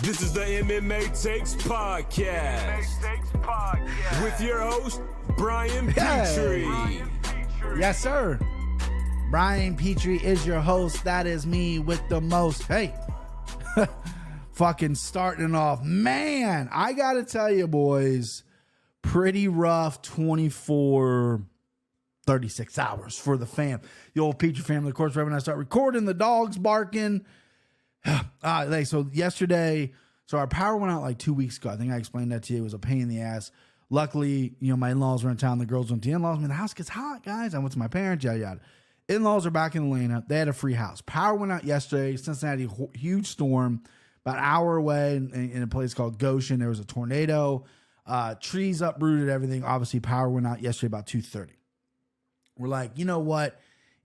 This is the MMA Takes Podcast. With your host, Brian Petrie. Yes, sir. Brian Petrie is your host. That is me with the most. Hey, fucking starting off. Man, I got to tell you, boys, pretty rough 36 hours for the fam. The old Petrie family, of course, right when I start recording, the dog's barking. So yesterday, our power went out like 2 weeks ago. I think I explained that to you. It was a pain in the ass. Luckily, my in-laws were in town. The girls went to the in-laws. I mean, the house gets hot, guys. I went to my parents, yada, yada. In-laws are back in Atlanta. They had a free house. Power went out yesterday. Cincinnati, huge storm. About an hour away in a place called Goshen, there was a tornado. Trees uprooted, everything. Obviously, power went out yesterday about 2:30. We're like, you know what?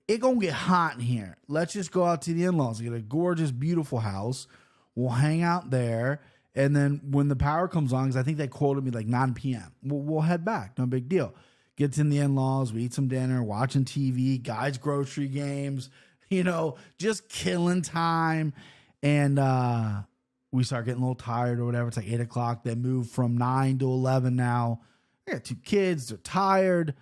It gonna get hot in here. Let's just go out to the in-laws. Get a gorgeous, beautiful house. We'll hang out there. And then when the power comes on, because I think they quoted me like 9 p.m., we'll head back. No big deal. Gets in the in-laws. We eat some dinner, watching TV, guys' grocery games, just killing time. And we start getting a little tired or whatever. It's like 8 o'clock. They move from 9 to 11 now. I got 2 kids. They're tired.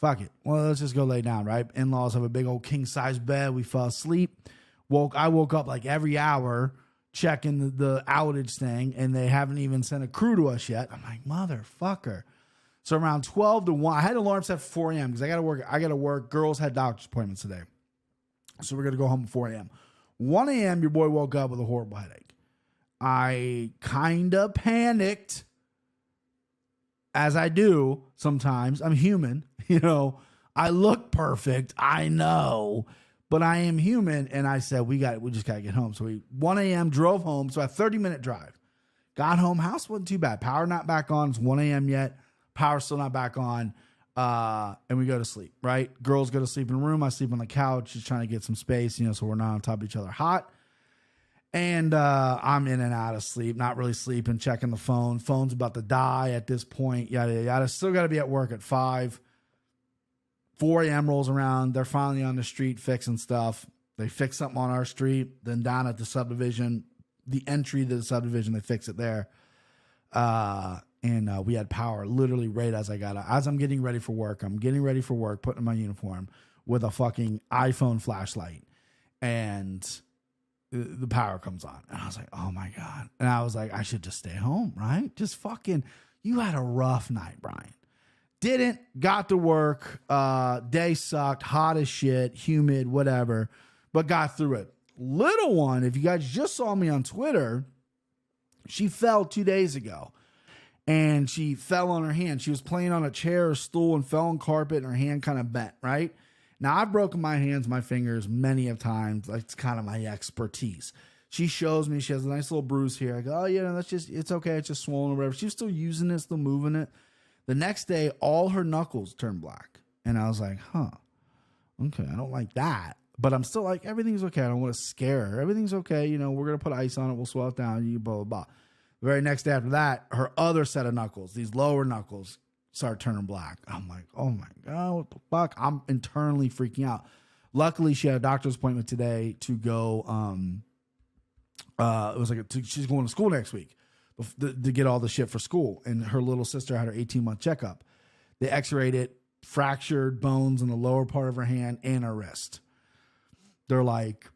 Fuck it. Well, let's just go lay down, right? In-laws have a big old king-size bed. We fell asleep. I woke up like every hour checking the outage thing, and they haven't even sent a crew to us yet. I'm like, motherfucker. So around 12 to 1, I had an alarm set for 4 a.m. because I got to work. Girls had doctor's appointments today. So we're going to go home at 4 a.m. 1 a.m., your boy woke up with a horrible headache. I kind of panicked, as I do sometimes. I'm human. I look perfect. I know, but I am human. And I said, we just got to get home. So 1 a.m. drove home. So a 30-minute drive, got home. House wasn't too bad. Power not back on. It's 1 a.m. yet. Power still not back on. And we go to sleep, right? Girls go to sleep in the room. I sleep on the couch, just trying to get some space, so we're not on top of each other hot. And I'm in and out of sleep, not really sleeping, checking the phone. Phone's about to die at this point, yada, yada, yada. Still got to be at work at 5. 4 a.m. rolls around. They're finally on the street fixing stuff. They fix something on our street. Then down at the subdivision, the entry to the subdivision, they fix it there. And we had power literally right as I'm getting ready for work. I'm getting ready for work, putting on my uniform with a fucking iPhone flashlight. And the power comes on. And I was like, oh my God. And I was like, I should just stay home, right? Just fucking, you had a rough night, Brian. Didn't, got to work. Day sucked, hot as shit, humid, whatever, but got through it. Little one, if you guys just saw me on Twitter, she fell 2 days ago. And she fell on her hand. She was playing on a chair or stool and fell on carpet, and her hand kind of bent, right? Now, I've broken my hands, my fingers many of times. Like, it's kind of my expertise. She shows me. She has a nice little bruise here. I go, oh, yeah, it's okay. It's just swollen or whatever. She was still using it, still moving it. The next day, all her knuckles turned black. And I was like, okay, I don't like that. But I'm still like, everything's okay. I don't want to scare her. Everything's okay. We're going to put ice on it. We'll swell it down. Blah, blah, blah. The very next day after that, her other set of knuckles, these lower knuckles, started turning black. I'm like, oh my God, what the fuck? I'm internally freaking out. Luckily, she had a doctor's appointment today to go. It was like she's going to school next week to get all the shit for school. And her little sister had her 18-month checkup. They x-rayed it, fractured bones in the lower part of her hand and her wrist. They're like,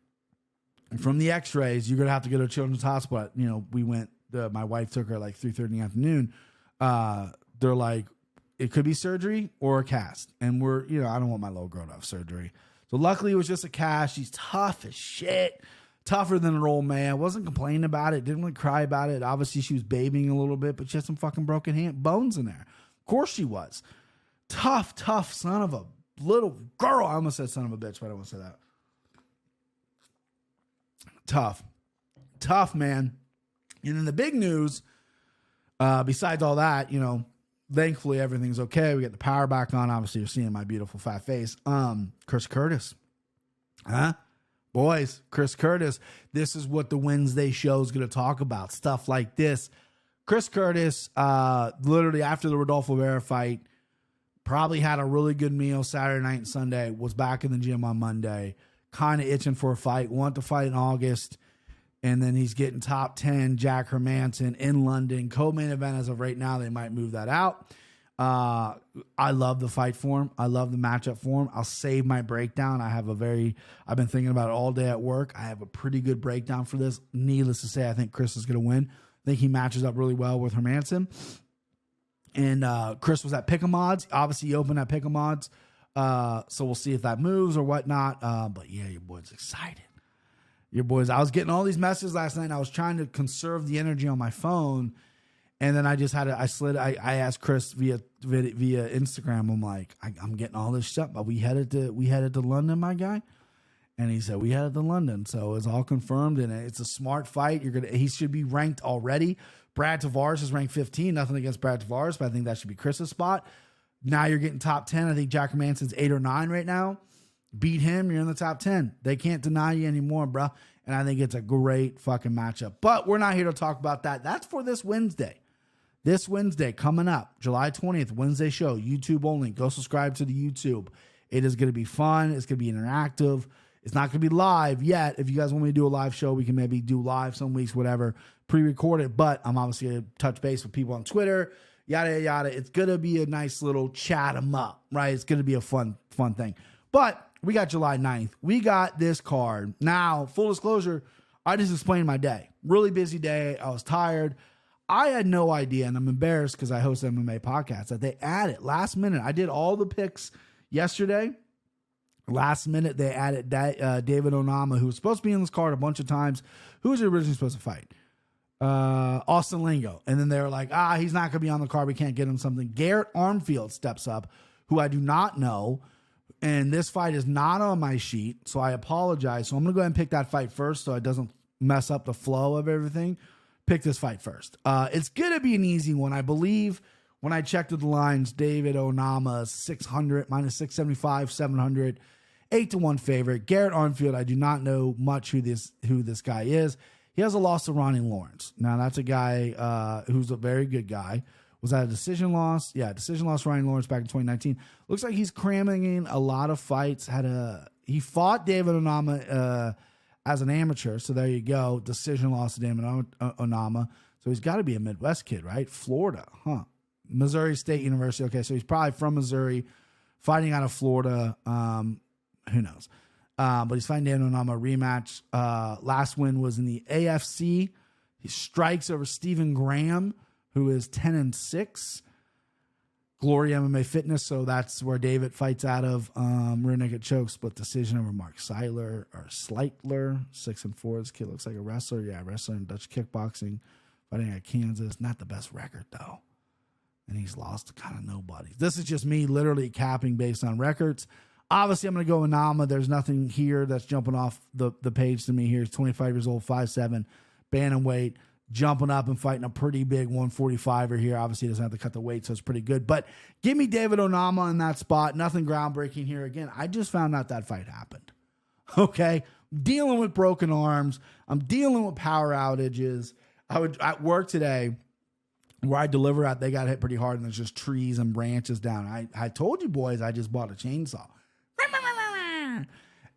from the x-rays, you're going to have to go to Children's Hospital. We went. My wife took her at like 3:30 in the afternoon. They're like, it could be surgery or a cast. And I don't want my little girl to have surgery. So luckily it was just a cast. She's tough as shit. Tougher than an old man. Wasn't complaining about it. Didn't really cry about it. Obviously she was babying a little bit, but she had some fucking broken bones in there. Of course she was. Tough son of a little girl. I almost said son of a bitch, but I don't want to say that. Tough, man. And then the big news, besides all that, thankfully everything's okay. We get the power back on. Obviously, you're seeing my beautiful fat face. Chris Curtis. Boys, Chris Curtis. This is what the Wednesday show is going to talk about. Stuff like this. Chris Curtis, literally after the Rodolfo Vera fight, probably had a really good meal Saturday night and Sunday, was back in the gym on Monday, kind of itching for a fight, wanted to fight in August. And then he's getting top 10 Jack Hermanson in London. Co-main event as of right now. They might move that out. I love the fight for him. I love the matchup for him. I'll save my breakdown. I've been thinking about it all day at work. I have a pretty good breakdown for this. Needless to say, I think Chris is going to win. I think he matches up really well with Hermanson. And Chris was at Pick'em Odds. Obviously, he opened at Pick'em Odds. So we'll see if that moves or whatnot. But yeah, your boy's excited. I was getting all these messages last night, and I was trying to conserve the energy on my phone. And then I just had I asked Chris via Instagram. I'm like, I'm getting all this stuff. But we headed to London, my guy. And he said, we headed to London. So it's all confirmed, and it's a smart fight. He should be ranked already. Brad Tavares is ranked 15. Nothing against Brad Tavares, but I think that should be Chris's spot. Now you're getting top 10. I think Jack Hermanson's 8 or 9 right now. Beat him, you're in the top 10. They can't deny you anymore, bro. And I think it's a great fucking matchup. But we're not here to talk about that. That's for this Wednesday. This Wednesday coming up, July 20th, Wednesday show, YouTube only. Go subscribe to the YouTube. It is going to be fun. It's going to be interactive. It's not going to be live yet. If you guys want me to do a live show, we can maybe do live some weeks, whatever, pre-record it. But I'm obviously going to touch base with people on Twitter, yada, yada. It's going to be a nice little chat 'em up, right? It's going to be a fun thing. But we got July 9th. We got this card. Now, full disclosure, I just explained my day. Really busy day. I was tired. I had no idea, and I'm embarrassed because I host an MMA podcast, that they added last minute. I did all the picks yesterday. Last minute, they added David Onama, who was supposed to be in this card a bunch of times. Who was originally supposed to fight? Austin Lingo. And then they were like, he's not going to be on the card. We can't get him something. Garrett Armfield steps up, who I do not know. And this fight is not on my sheet, so I apologize. So I'm going to go ahead and pick that fight first so it doesn't mess up the flow of everything. Pick this fight first. It's going to be an easy one. I believe when I checked the lines, David Onama, 600, minus 675, 700, 8-1 favorite. Garrett Armfield, I do not know much who this guy is. He has a loss to Ronnie Lawrence. Now, that's a guy who's a very good guy. Was that a decision loss? Yeah, decision loss Ryan Lawrence back in 2019. Looks like he's cramming in a lot of fights. He fought David Onama as an amateur, so there you go. Decision loss to David Onama. So he's got to be a Midwest kid, right? Florida, huh? Missouri State University. Okay, so he's probably from Missouri, fighting out of Florida. Who knows? But he's fighting David Onama rematch. Last win was in the AFC. He strikes over Stephen Graham, who is 10-6. Glory MMA Fitness, so that's where David fights out of. Rear naked choke, split decision over Mark Seidler or Sleitler. 6-4. This kid looks like a wrestler. Yeah, wrestler in Dutch kickboxing. Fighting at Kansas. Not the best record, though. And he's lost to kind of nobody. This is just me literally capping based on records. Obviously, I'm going to go with Nama. There's nothing here that's jumping off the page to me here. He's 25 years old, 5'7", bantamweight. Jumping up and fighting a pretty big 145er here. Obviously, he doesn't have to cut the weight, so it's pretty good. But give me David Onama in that spot. Nothing groundbreaking here. Again, I just found out that fight happened. Okay? Dealing with broken arms. I'm dealing with power outages. At work today, where I deliver at, they got hit pretty hard, and there's just trees and branches down. I told you boys I just bought a chainsaw.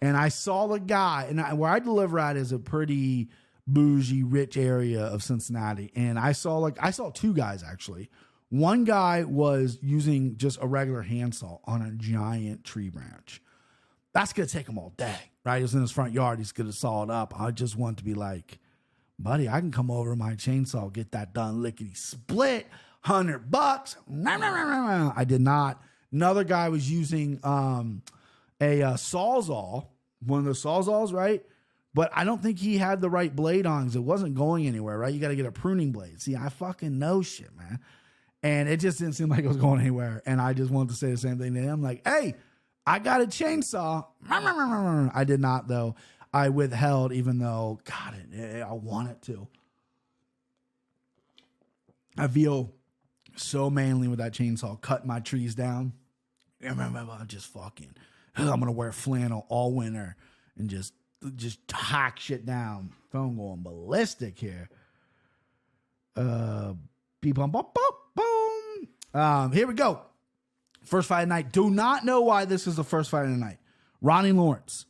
And I saw the guy, and where I deliver at is a pretty bougie, rich area of Cincinnati. And I saw two guys actually. One guy was using just a regular handsaw on a giant tree branch. That's going to take him all day, right? He was in his front yard. He's going to saw it up. I just want to be like, buddy, I can come over my chainsaw, get that done lickety split, $100. I did not. Another guy was using a Sawzall, one of those Sawzalls, right? But I don't think he had the right blade on because it wasn't going anywhere, right? You got to get a pruning blade. See, I fucking know shit, man. And it just didn't seem like it was going anywhere. And I just wanted to say the same thing to him. Like, hey, I got a chainsaw. I did not, though. I withheld, even though, God, I wanted to. I feel so manly with that chainsaw, cutting my trees down. I'm just fucking, I'm going to wear flannel all winter and just hack shit down. Phone going ballistic here. Beep, bum, bum, boom. Here we go. First fight of the night. Do not know why this is the first fight of the night. Ronnie Lawrence.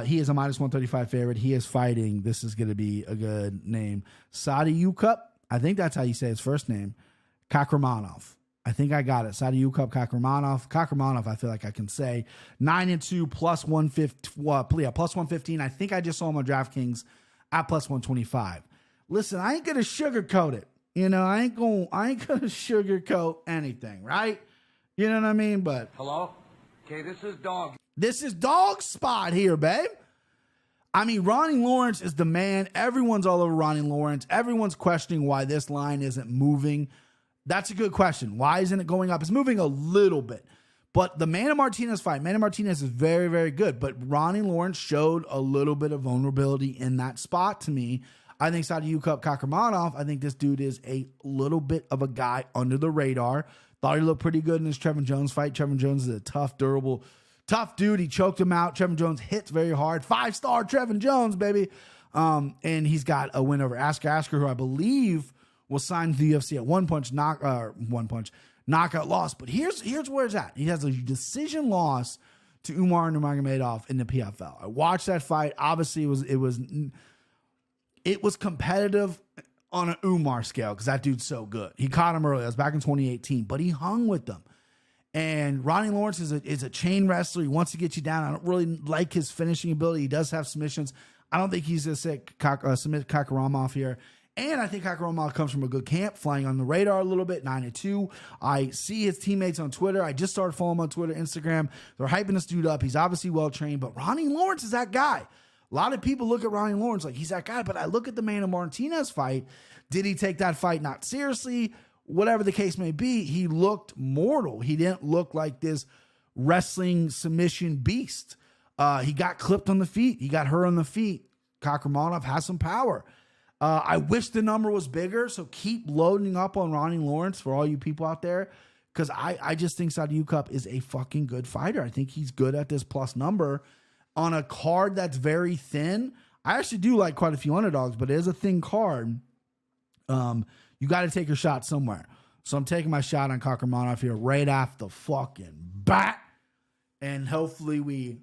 He is a -135 favorite. He is fighting. This is going to be a good name. Sadiukup. I think that's how you say his first name. Kakramanov. I think I got it. Sadiukup Kakramanov. Kakramanov, I feel like I can say. 9-2 plus 115. Plus 115. I think I just saw him on DraftKings at plus 125. Listen, I ain't going to sugarcoat it. You know, I ain't going to sugarcoat anything, right? You know what I mean? But hello? Okay, this is Dog. This is dog spot here, babe. I mean, Ronnie Lawrence is the man. Everyone's all over Ronnie Lawrence. Everyone's questioning why this line isn't moving. That's a good question. Why isn't it going up? It's moving a little bit. But the Manny Martinez fight, Manny Martinez is very, very good. But Ronnie Lawrence showed a little bit of vulnerability in that spot to me. I think Sadiukup Kakramanov, I think this dude is a little bit of a guy under the radar. Thought he looked pretty good in his Trevin Jones fight. Trevin Jones is a tough, durable, tough dude. He choked him out. Trevin Jones hits very hard. 5-star Trevin Jones, baby. And he's got a win over Asker, who I believe was signed to the UFC at one punch knockout loss. But here's where it's at. He has a decision loss to Umar Nurmagomedov in the PFL. I watched that fight. Obviously, it was competitive on an Umar scale because that dude's so good. He caught him early. That was back in 2018, but he hung with them. And Ronnie Lawrence is a chain wrestler. He wants to get you down. I don't really like his finishing ability. He does have submissions. I don't think he's going to submit Kakramanov here. And I think Kakramanov comes from a good camp, flying on the radar a little bit, 9-2. I see his teammates on Twitter. I just started following him on Twitter, Instagram. They're hyping this dude up. He's obviously well-trained, but Ronnie Lawrence is that guy. A lot of people look at Ronnie Lawrence like he's that guy, but I look at the Manny Martinez fight. Did he take that fight not seriously? Whatever the case may be, he looked mortal. He didn't look like this wrestling submission beast. He got clipped on the feet. He got hurt on the feet. Kakramanov has some power. I wish the number was bigger, so keep loading up on Ronnie Lawrence for all you people out there, because I just think Sadiukup is a fucking good fighter. I think he's good at this plus number on a card that's very thin. I actually do like quite a few underdogs, but it is a thin card. You got to take your shot somewhere. So I'm taking my shot on Kakramanov here right after fucking bat. And hopefully we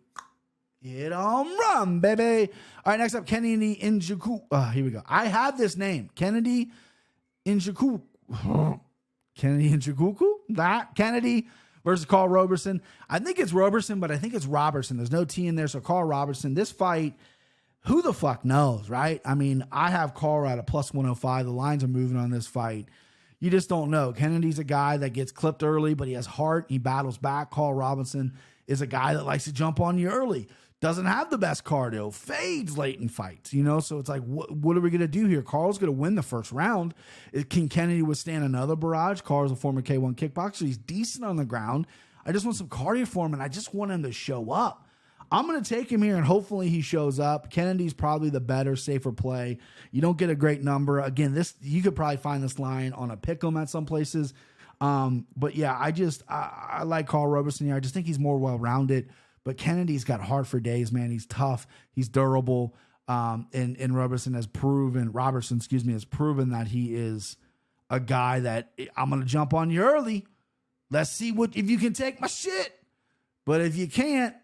hit home run, baby. All right, next up, Kennedy Nzechukwu. Here we go. I have this name. Kennedy Nzechukwu. Kennedy Nzechukwu? Kennedy versus Carl Roberson. I think it's Roberson, but I think it's Robertson. There's no T in there, so Carl Robertson. This fight, who the fuck knows, right? I mean, I have Carl at a plus 105. The lines are moving on this fight. You just don't know. Kennedy's a guy that gets clipped early, but he has heart. He battles back. Carl Robinson is a guy that likes to jump on you early. Doesn't have the best cardio. Fades late in fights, you know? So it's like, what are we going to do here? Carl's going to win the first round. Can Kennedy withstand another barrage? Carl's a former K1 kickboxer. He's decent on the ground. I just want some cardio for him, and I just want him to show up. I'm going to take him here, and hopefully he shows up. Kennedy's probably the better, safer play. You don't get a great number. Again, you could probably find this line on a pick'em at some places. But yeah, I like Carl Roberson here. I just think he's more well-rounded. But Kennedy's got heart for days, man. He's tough. He's durable. And Roberson has proven that he is a guy that I'm going to jump on you early. Let's see if you can take my shit. But if you can't,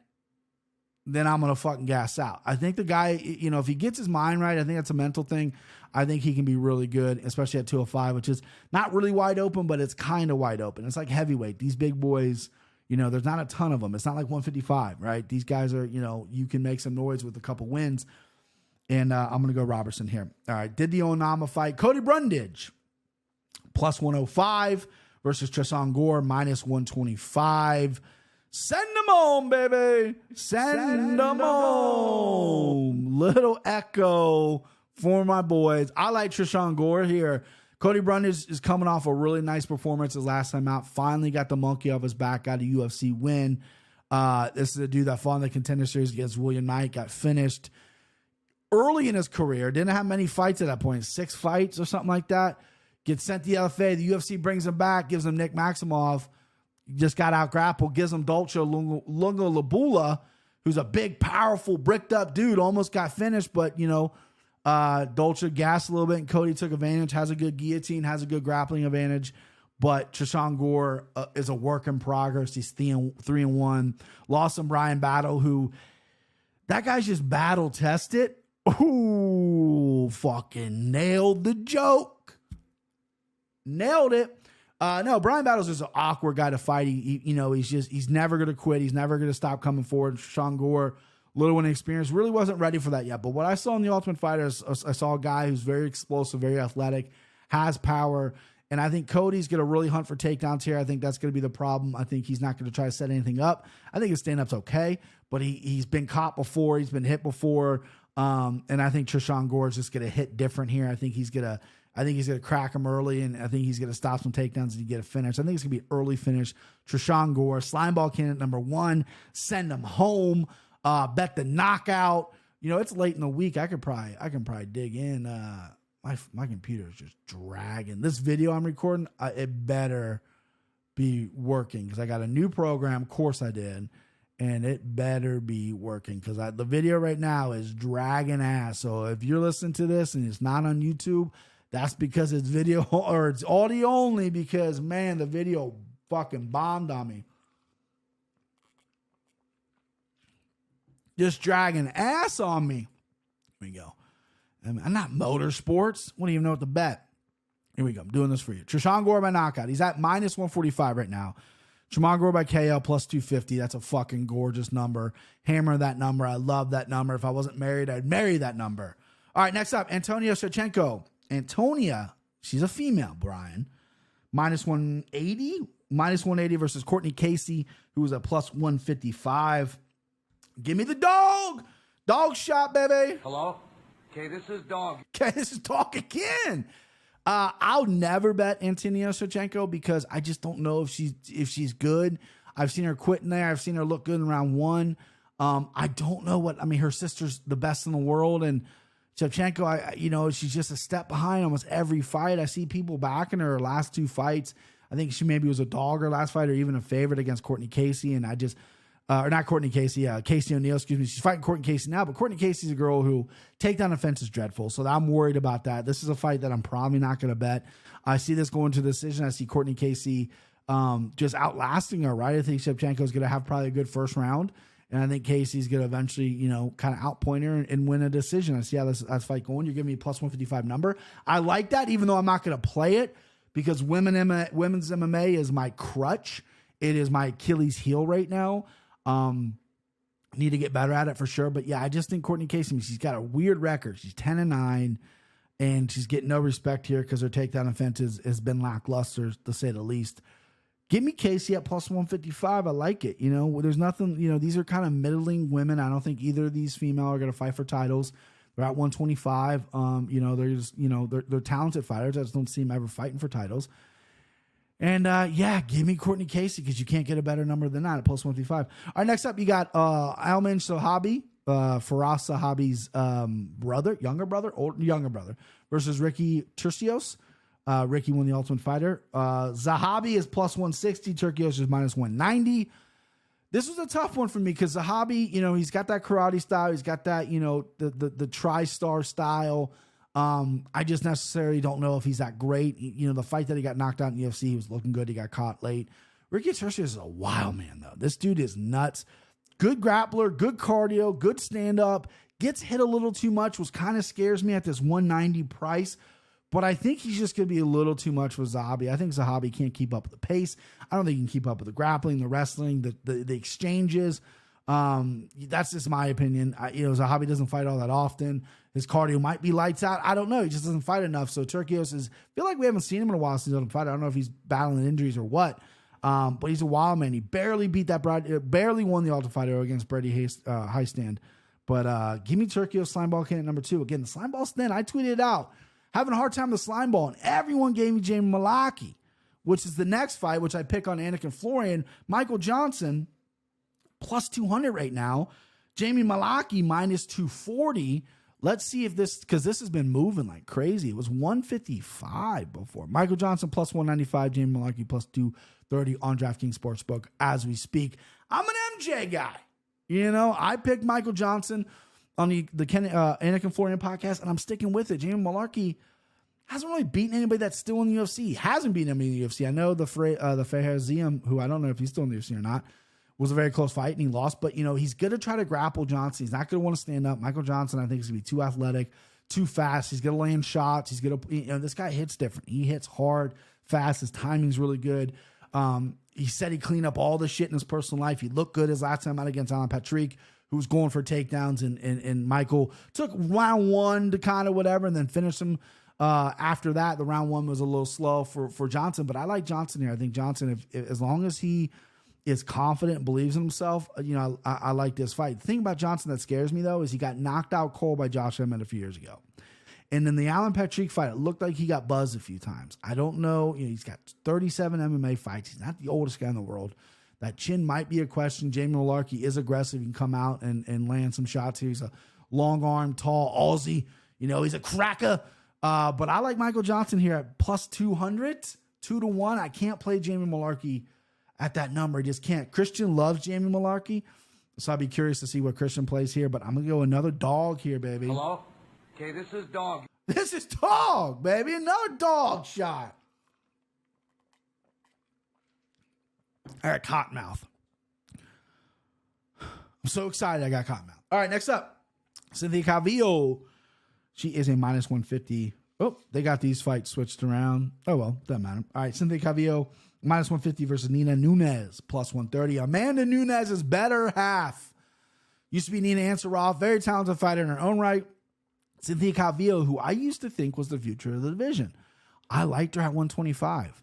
then I'm going to fucking gas out. I think the guy, if he gets his mind right, I think that's a mental thing. I think he can be really good, especially at 205, which is not really wide open, but it's kind of wide open. It's like heavyweight. These big boys, there's not a ton of them. It's not like 155, right? These guys are, you can make some noise with a couple wins. And I'm going to go Robertson here. All right. Did the Onama fight. Cody Brundage, plus 105 versus Tristan Gore, minus 125. Send them home, baby. Send them home. Little echo for my boys. I like Tristan Gore here. Cody Brundage is coming off a really nice performance his last time out. Finally got the monkey off his back, got a UFC win. This is a dude that fought in the Contender Series against William Knight, got finished early in his career. Didn't have many fights at that point, 6 fights or something like that. Gets sent to the LFA. The UFC brings him back, gives him Nick Maximov. Just got out grappled, gives him Dolce Lungo Labula, who's a big, powerful, bricked up dude. Almost got finished, but, Dolce gassed a little bit, and Cody took advantage, has a good guillotine, has a good grappling advantage. But Tristan Gore is a work in progress. He's 3-1. Lost to Brian Battle, who That guy's just battle tested. Ooh, fucking nailed the joke. Nailed it. No, Brian Battle's just an awkward guy to fight. He's never going to quit. He's never going to stop coming forward. Sean Gore, little inexperienced, really wasn't ready for that yet. But what I saw in the Ultimate Fighter is I saw a guy who's very explosive, very athletic, has power. And I think Cody's going to really hunt for takedowns here. I think that's going to be the problem. I think he's not going to try to set anything up. I think his stand-up's okay, but he's been caught before. He's been hit before. And I think Trishan Gore is just going to hit different here. I think he's going to crack him early, and I think he's going to stop some takedowns and get a finish. I think it's going to be an early finish. Trishan Gore, slime ball candidate number 1. Send him home. Bet the knockout. It's late in the week. I can probably dig in. My computer is just dragging. This video I'm recording, it better be working because I got a new program. Of course I did. And it better be working because the video right now is dragging ass. So if you're listening to this and it's not on YouTube, that's because it's video or it's audio only because, man, the video fucking bombed on me. Just dragging ass on me. Here we go. I'm not motorsports. Wouldn't even know what to bet. Here we go. I'm doing this for you. Trishan Gore by knockout. He's at minus 145 right now. Trishan Gore by KO plus 250. That's a fucking gorgeous number. Hammer that number. I love that number. If I wasn't married, I'd marry that number. All right, next up, Antonia Shevchenko. Antonia, she's a female, Brian. Minus 180. Minus 180 versus Courtney Casey, who was at plus 155. Give me the dog. Dog shot, baby. Hello? Okay, this is Dog. Okay, this is Dog again. I'll never bet Antonia Shevchenko because I just don't know if she's good. I've seen her quit in there. I've seen her look good in round 1. I don't know her sister's the best in the world, and Shevchenko, she's just a step behind almost every fight. I see people backing her last 2 fights. I think she maybe was a dog her last fight or even a favorite against Courtney Casey, and I just or not Courtney Casey, Casey O'Neill, excuse me. She's fighting Courtney Casey now, but Courtney Casey's a girl who takedown offense is dreadful. So I'm worried about that. This is a fight that I'm probably not going to bet. I see this going to the decision. I see Courtney Casey just outlasting her, right? I think Shevchenko's going to have probably a good first round. And I think Casey's going to eventually, kind of outpoint her and win a decision. I see how this fight going. You're giving me a plus 155 number. I like that, even though I'm not going to play it because women's MMA is my crutch. It is my Achilles heel right now. Need to get better at it for sure. But yeah, I just think Courtney Casey, she's got a weird record. She's 10-9 and she's getting no respect here because her takedown offense has been lackluster to say the least. Give me Casey at plus 155. I like it. There's nothing, these are kind of middling women. I don't think either of these female are going to fight for titles. They're at 125. They're talented fighters. I just don't see them ever fighting for titles. And give me Courtney Casey because you can't get a better number than that at plus 155. All right, next up, you got Alman Sahabi, Faraz Sahabi's younger brother, versus Ricky Turcios. Ricky won the Ultimate Fighter. Zahabi is plus 160. Turcios is minus 190. This was a tough one for me because Zahabi, he's got that karate style. He's got that, the tri-star style. I just necessarily don't know if he's that great. The fight that he got knocked out in UFC, he was looking good. He got caught late. Ricky Turcios is a wild man, though. This dude is nuts. Good grappler, good cardio, good stand-up. Gets hit a little too much, which kind of scares me at this 190 price. But I think he's just going to be a little too much for Zahabi. I think Zahabi can't keep up with the pace. I don't think he can keep up with the grappling, the wrestling, the exchanges. That's just my opinion. Zahabi doesn't fight all that often. His cardio might be lights out. I don't know. He just doesn't fight enough. So Turcios I feel like we haven't seen him in a while since he doesn't fight. I don't know if he's battling injuries or what. But he's a wild man. He barely barely won the Ultimate Fighter against Brady Highstand. But give me Turcios slime ball candidate number 2. Again, the slime ball's thin. I tweeted it out. Having a hard time with the slime ball, and everyone gave me Jamie Malaki, which is the next fight, which I pick on Anakin Florian. Michael Johnson, plus 200 right now. Jamie Malaki, minus 240. Let's see if because this has been moving like crazy. It was 155 before. Michael Johnson, plus 195. Jamie Malaki, plus 230 on DraftKings Sportsbook as we speak. I'm an MJ guy. I picked Michael Johnson on the Anakin Florian podcast, and I'm sticking with it. Jamie Malarkey hasn't really beaten anybody that's still in the UFC. He hasn't beaten anybody in the UFC. I know the Fiziev, who I don't know if he's still in the UFC or not, was a very close fight, and he lost. But, he's going to try to grapple Johnson. He's not going to want to stand up. Michael Johnson, I think, is going to be too athletic, too fast. He's going to land shots. He's going to, this guy hits different. He hits hard, fast. His timing's really good. He said he cleaned up all the shit in his personal life. He looked good his last time out against Alan Petrie, who was going for takedowns, and Michael took round one to kind of whatever, and then finished him. After that, the round one was a little slow for Johnson, but I like Johnson here. I think Johnson, if as long as he is confident and believes in himself, I like this fight. The thing about Johnson that scares me, though, is he got knocked out cold by Josh Emmett a few years ago. And in the Alan Petrie fight, it looked like he got buzzed a few times. I don't know. He's got 37 MMA fights. He's not the oldest guy in the world. That chin might be a question. Jamie Malarkey is aggressive. He can come out and land some shots here. He's a long arm, tall Aussie. He's a cracker. But I like Michael Johnson here at plus 200, 2-1. I can't play Jamie Malarkey at that number. I just can't. Christian loves Jamie Malarkey, so I'd be curious to see what Christian plays here. But I'm going to go another dog here, baby. Hello? Okay, this is dog. This is dog, baby. Another dog shot. I got Cottonmouth. I'm so excited I got Cottonmouth. All right, next up, Cynthia Calvillo. She is a minus 150. Oh, they got these fights switched around. Oh, well, doesn't matter. All right, Cynthia Calvillo, minus 150 versus Nina Nunes, plus 130. Amanda Nunes is better half. Used to be Nina Ansaroff, very talented fighter in her own right. Cynthia Calvillo, who I used to think was the future of the division. I liked her at 125.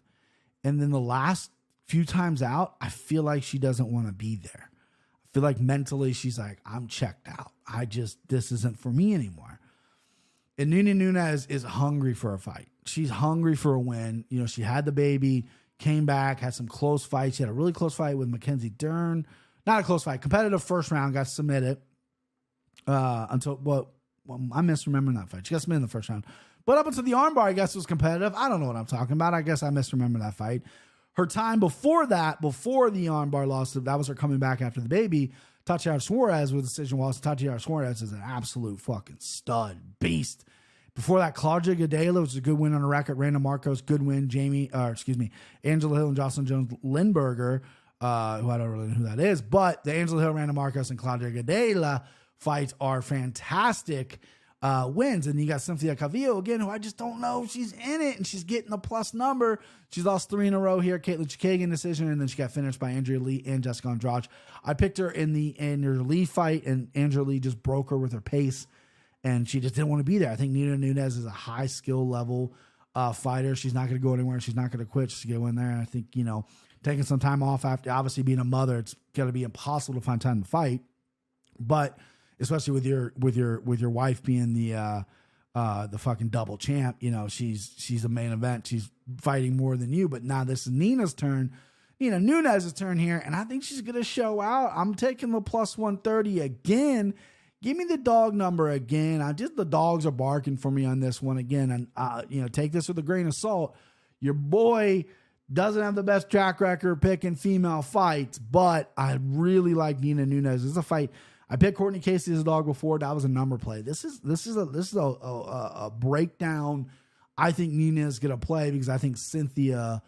And then the last few times out, I feel like she doesn't want to be there. I feel like mentally she's like, I'm checked out. This isn't for me anymore. And Nina Nunes is hungry for a fight. She's hungry for a win. She had the baby, came back, had some close fights. She had a really close fight with Mackenzie Dern. Not a close fight. Competitive first round, got submitted. I'm misremembering that fight. She got submitted in the first round. But up until the armbar, I guess it was competitive. I don't know what I'm talking about. I guess I misremember that fight. Her time before that, before the armbar loss, that was her coming back after the baby. Tatiana Suarez with a decision loss. Tatiana Suarez is an absolute fucking stud, beast. Before that, Claudia Gadela, which is a good win on the record. Randa Marcos, good win. Angela Hill and Jocelyn Jones-Lindberger, who I don't really know who that is. But the Angela Hill, Randa Marcos, and Claudia Gadela fights are fantastic wins. And you got Cynthia Calvillo again, who I just don't know if she's in it, and she's getting a plus number. She's lost 3 in a row here. Caitlin Chikagan decision, and then she got finished by Andrea Lee and Jessica Andrade. I picked her in the Andrea Lee fight, and Andrea Lee just broke her with her pace, and she just didn't want to be there. I think Nina Nunes is a high skill level fighter. She's not going to go anywhere. She's not going to quit. She's going to go in there. And I think, taking some time off after obviously being a mother, it's going to be impossible to find time to fight. But especially with your wife being the fucking double champ, she's a main event. She's fighting more than you. But now this is Nina's turn. Nunes' turn here, and I think she's going to show out. I'm taking the plus 130 again. Give me the dog number again. The dogs are barking for me on this one again. And, take this with a grain of salt. Your boy doesn't have the best track record picking female fights, but I really like Nina Nunes. This is a fight. I picked Courtney Casey as a dog before. That was a number play. This is a breakdown. I think Nina is going to play because I think Cynthia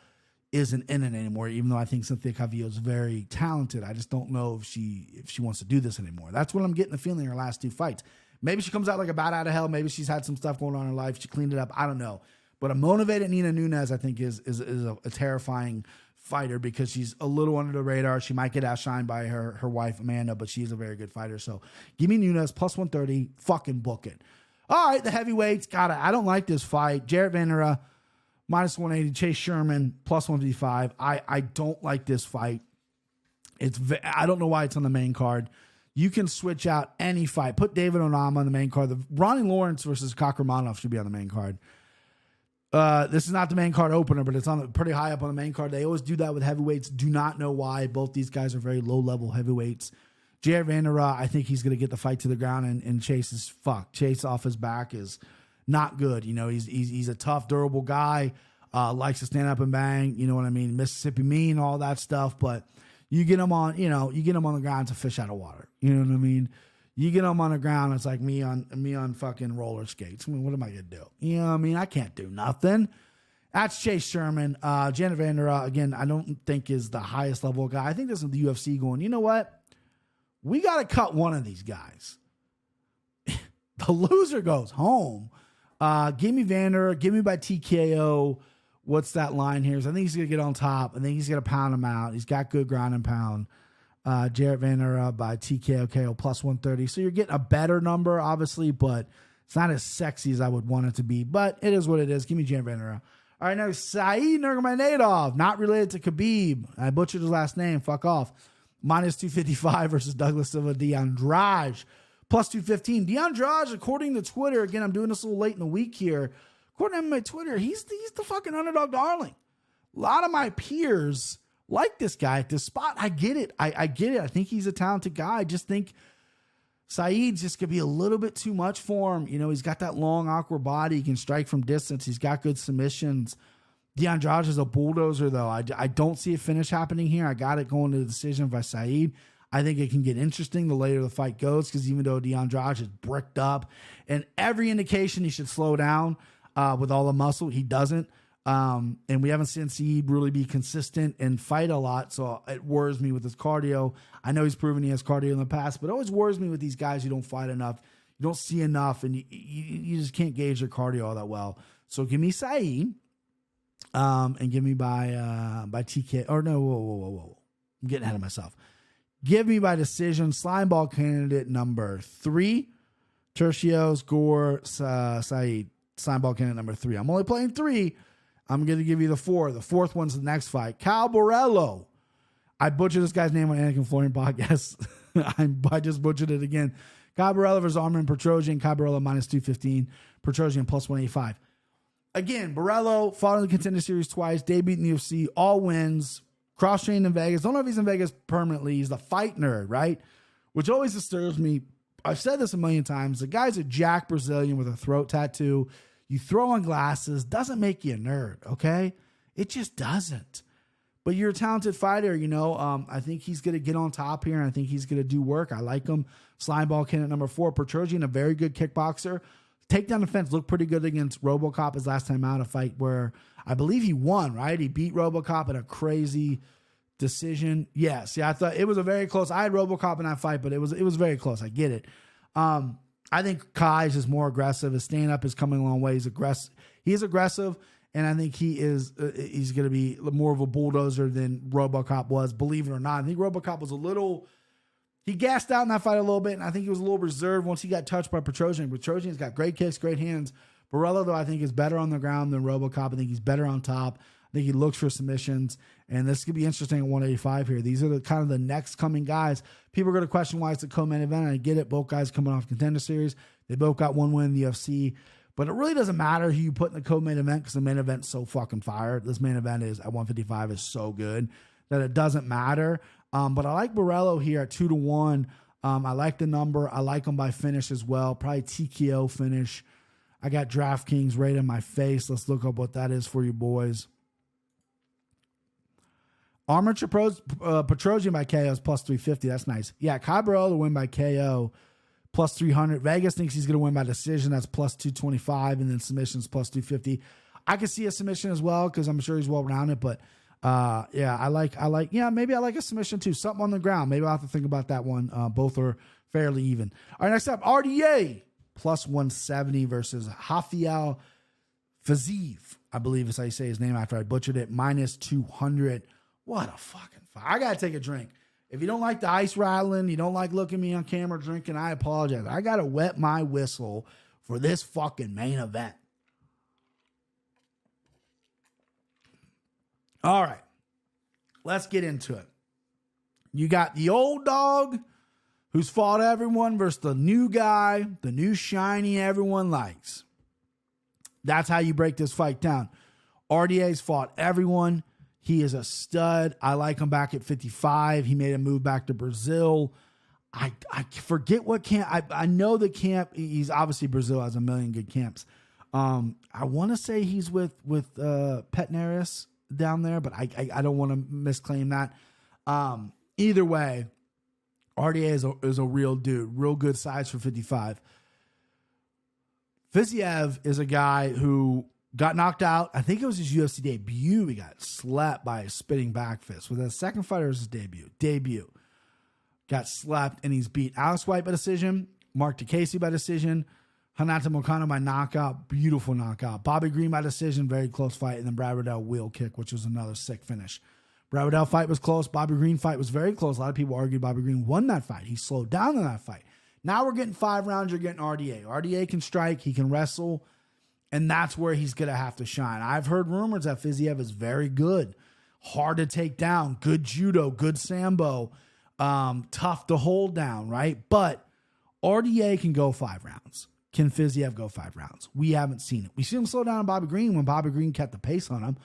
isn't in it anymore, even though I think Cynthia Calvillo is very talented. I just don't know if she wants to do this anymore. That's what I'm getting the feeling in her last 2 fights. Maybe she comes out like a bat out of hell. Maybe she's had some stuff going on in her life. She cleaned it up. I don't know. But a motivated Nina Nunes, I think, is a terrifying fighter because she's a little under the radar. She might get outshined by her wife, Amanda, but she's a very good fighter. So give me Nunes, plus 130. Fucking book it. All right, the heavyweights. I don't like this fight. Jarrett Vanera, minus 180. Chase Sherman, plus 155. I don't like this fight. I don't know why it's on the main card. You can switch out any fight. Put David Onama on the main card. Ronnie Lawrence versus Kakramanov should be on the main card. This is not the main card opener, but it's on pretty high up on the main card. They always do that with heavyweights. Do not know why. Both these guys are very low-level heavyweights. Jared Vanderra, I think he's going to get the fight to the ground, and Chase is fucked. Chase off his back is not good. He's a tough, durable guy. Likes to stand up and bang. You know what I mean? Mississippi mean, all that stuff. But you get him on, you get him on the ground, it's a fish out of water. You know what I mean? You get them on the ground, it's like me on fucking roller skates. I mean, what am I going to do? You know what I mean? I can't do nothing. That's Chase Sherman. Janet Vanderaa, again, I don't think is the highest level guy. I think this is the UFC going, you know what? We got to cut one of these guys. The loser goes home. Give me Vanderaa. Give me by TKO. What's that line here? So I think he's going to get on top. I think he's going to pound him out. He's got good ground and pound. Jarrett Vanderaa by TKO KO plus 130. So you're getting a better number, obviously, but it's not as sexy as I would want it to be. But it is what it is. Give me Jarrett Vanderaa. All right, now Said Nurmagomedov, not related to Khabib. I butchered his last name. Fuck off. Minus 255 versus Douglas Silva. D'Andrade plus 215. D'Andrade, according to Twitter, again, I'm doing this a little late in the week here. According to my Twitter, he's the fucking underdog darling. A lot of my peers like this guy at this spot. I get it. I get it. I think he's a talented guy. I just think Saeed's just going to be a little bit too much for him. You know, he's got that long, awkward body. He can strike from distance. He's got good submissions. D'Andrade is a bulldozer, though. I don't see a finish happening here. I got it going to the decision by Saeed. I think it can get interesting the later the fight goes, because even though D'Andrade is bricked up and every indication he should slow down with all the muscle, he doesn't. And we haven't seen Saeed really be consistent and fight a lot, so it worries me with his cardio. I know he's proven he has cardio in the past, but it always worries me with these guys who don't fight enough, you don't see enough, and you just can't gauge their cardio all that well. So give me Saeed, and give me by TK. Or no, whoa. I'm getting ahead of myself. Give me by decision, slime ball candidate number 3, Tercios Gore Saeed, slime ball candidate number 3. I'm only playing 3. I'm going to give you the 4. The 4th one's the next fight. Cal Borello. I butchered this guy's name on Anakin Florian podcast. I just butchered it again. Cal Borello versus Armin Petrosian. Cal Borello minus 215. Petrosian plus 185. Again, Borello fought in the Contender Series twice. Debuted in the UFC. All wins. Cross-trained in Vegas. Don't know if he's in Vegas permanently. He's the fight nerd, right? Which always disturbs me. I've said this a million times. The guy's a jack Brazilian with a throat tattoo. You throw on glasses, doesn't make you a nerd, okay? It just doesn't. But you're a talented fighter, you know. I think he's going to get on top here, and I think he's going to do work. I like him. Slime ball candidate number 4. Petrosian, a very good kickboxer. Takedown defense looked pretty good against RoboCop his last time out, a fight where I believe he won, right? He beat RoboCop in a crazy decision. Yes, yeah, I thought it was a very close. I had RoboCop in that fight, but it was very close. I get it. I think Kai is more aggressive. His stand-up is coming a long way. He's aggressive. He is aggressive, and I think he's going to be more of a bulldozer than RoboCop was, believe it or not. I think RoboCop was he gassed out in that fight a little bit, and I think he was a little reserved once he got touched by Petrosian. Petrosian's got great kicks, great hands. Borello, though, I think is better on the ground than RoboCop. I think he's better on top. I think he looks for submissions, and this could be interesting at 185 here. These are the kind of the next coming guys. People are going to question why it's a co-main event. I get it. Both guys coming off Contender Series. They both got one win in the UFC, but it really doesn't matter who you put in the co-main event, because the main event's so fucking fire. This main event is at 155 is so good that it doesn't matter. But I like Borello here at 2-1. I like the number. I like him by finish as well. Probably TKO finish. I got DraftKings right in my face. Let's look up what that is for you boys. Armin Petrosian by KO is plus 350. That's nice. Yeah, Kai Borello to win by KO plus 300. Vegas thinks he's going to win by decision. That's plus 225. And then submissions plus 250. I could see a submission as well, because I'm sure he's well-rounded. But maybe I like a submission too. Something on the ground. Maybe I'll have to think about that one. Both are fairly even. All right, next up, RDA plus 170 versus Rafael Fiziev. I believe is how you say his name after I butchered it. Minus 200. What a fucking fight. I got to take a drink. If you don't like the ice rattling, you don't like looking at me on camera drinking, I apologize. I got to wet my whistle for this fucking main event. All right. Let's get into it. You got the old dog who's fought everyone versus the new guy, the new shiny everyone likes. That's how you break this fight down. RDA's fought everyone. He is a stud. I like him back at 55. He made a move back to Brazil. I forget what camp. I know the camp. He's obviously, Brazil has a million good camps. I want to say he's with Petrie down there, but I don't want to misclaim that. Either way, RDA is a real dude. Real good size for 55. Fiziev is a guy who got knocked out. I think it was his UFC debut. He got slapped by a spinning back fist. With the second fighter, it was his debut. Got slapped, and he's beat Alex White by decision, Mark DeCasey by decision, Hanata Moicano by knockout, beautiful knockout. Bobby Green by decision, very close fight, and then Brad Riddell wheel kick, which was another sick finish. Brad Riddell fight was close. Bobby Green fight was very close. A lot of people argued Bobby Green won that fight. He slowed down in that fight. Now we're getting 5 rounds. You're getting RDA. RDA can strike. He can wrestle. And that's where he's going to have to shine. I've heard rumors that Fiziev is very good. Hard to take down. Good judo. Good sambo. Tough to hold down, right? But RDA can go 5 rounds. Can Fiziev go 5 rounds? We haven't seen it. We see him slow down on Bobby Green when Bobby Green kept the pace on him.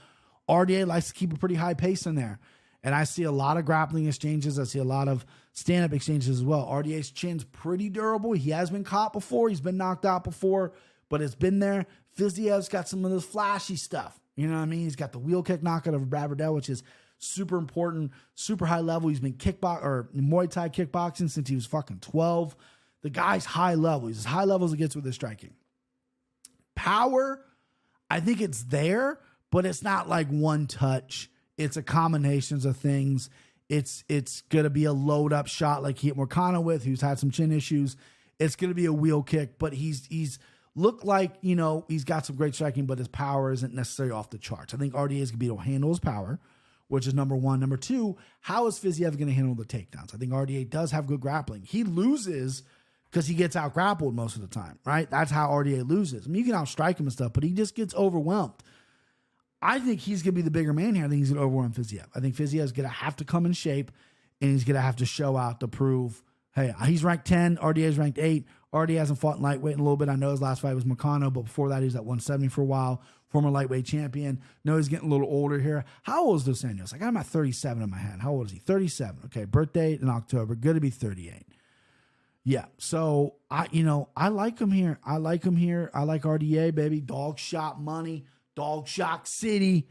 RDA likes to keep a pretty high pace in there. And I see a lot of grappling exchanges. I see a lot of stand-up exchanges as well. RDA's chin's pretty durable. He has been caught before. He's been knocked out before, but it's been there. Fiziev's got some of this flashy stuff. You know what I mean? He's got the wheel kick knockout of Brad Riddell, which is super important, super high level. He's been Muay Thai kickboxing since he was fucking 12. The guy's high level. He's as high level as it gets with his striking. Power, I think it's there, but it's not like one touch. It's a combinations of things. It's going to be a load up shot like he hit Moicano with, who's had some chin issues. It's going to be a wheel kick, but he's looked like, you know, he's got some great striking, but his power isn't necessarily off the charts. I think RDA is going to be able to handle his power, which is number one. Number two, how is Fiziev going to handle the takedowns? I think RDA does have good grappling. He loses because he gets out grappled most of the time, right? That's how RDA loses. I mean, you can outstrike him and stuff, but he just gets overwhelmed. I think he's going to be the bigger man here. I think he's going to overwhelm Fiziev. I think Fiziev is going to have to come in shape, and he's going to have to show out to prove, hey, he's ranked 10, RDA is ranked 8. RDA hasn't fought in lightweight in a little bit. I know his last fight was Moicano, but before that, he was at 170 for a while. Former lightweight champion. No, he's getting a little older here. How old is Dos Anjos? I got him at 37 in my head. How old is he? 37. Okay, birthday in October. Good to be 38. Yeah, so I like him here. I like RDA, baby. Dog shot money. Dog shot city.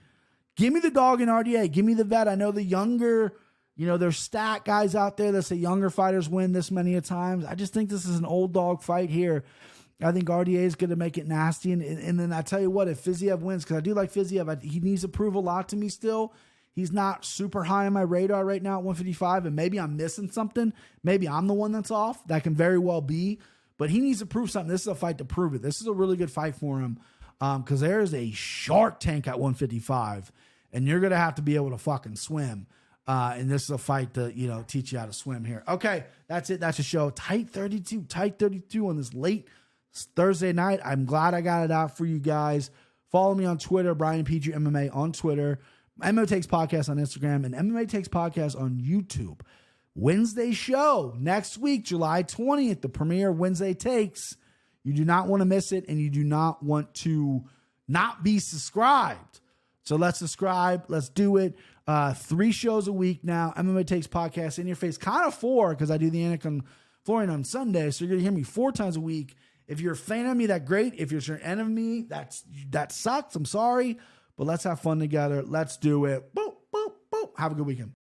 Give me the dog in RDA. Give me the vet. I know the younger, there's stat guys out there that say younger fighters win this many a times. I just think this is an old dog fight here. I think RDA is going to make it nasty. And then I tell you what, if Fiziev wins, because I do like Fiziev, he needs to prove a lot to me still. He's not super high on my radar right now at 155, and maybe I'm missing something. Maybe I'm the one that's off. That can very well be. But he needs to prove something. This is a fight to prove it. This is a really good fight for him because there's a shark tank at 155, and you're going to have to be able to fucking swim. And this is a fight to, teach you how to swim here. Okay, that's it. That's the show. Tight 32 on this late Thursday night. I'm glad I got it out for you guys. Follow me on Twitter, Brian Petrie MMA on Twitter. MMA Takes Podcast on Instagram and MMA Takes Podcast on YouTube. Wednesday show next week, July 20th, the premiere of Wednesday Takes. You do not want to miss it, and you do not want to not be subscribed. So let's subscribe. Let's do it. 3 shows a week now. MMA Takes Podcast in your face. Kind of 4 because I do the Anakin Florian on Sunday. So you're going to hear me 4 times a week. If you're a fan of me, that's great. If you're an enemy, that sucks. I'm sorry. But let's have fun together. Let's do it. Boop, boop, boop. Have a good weekend.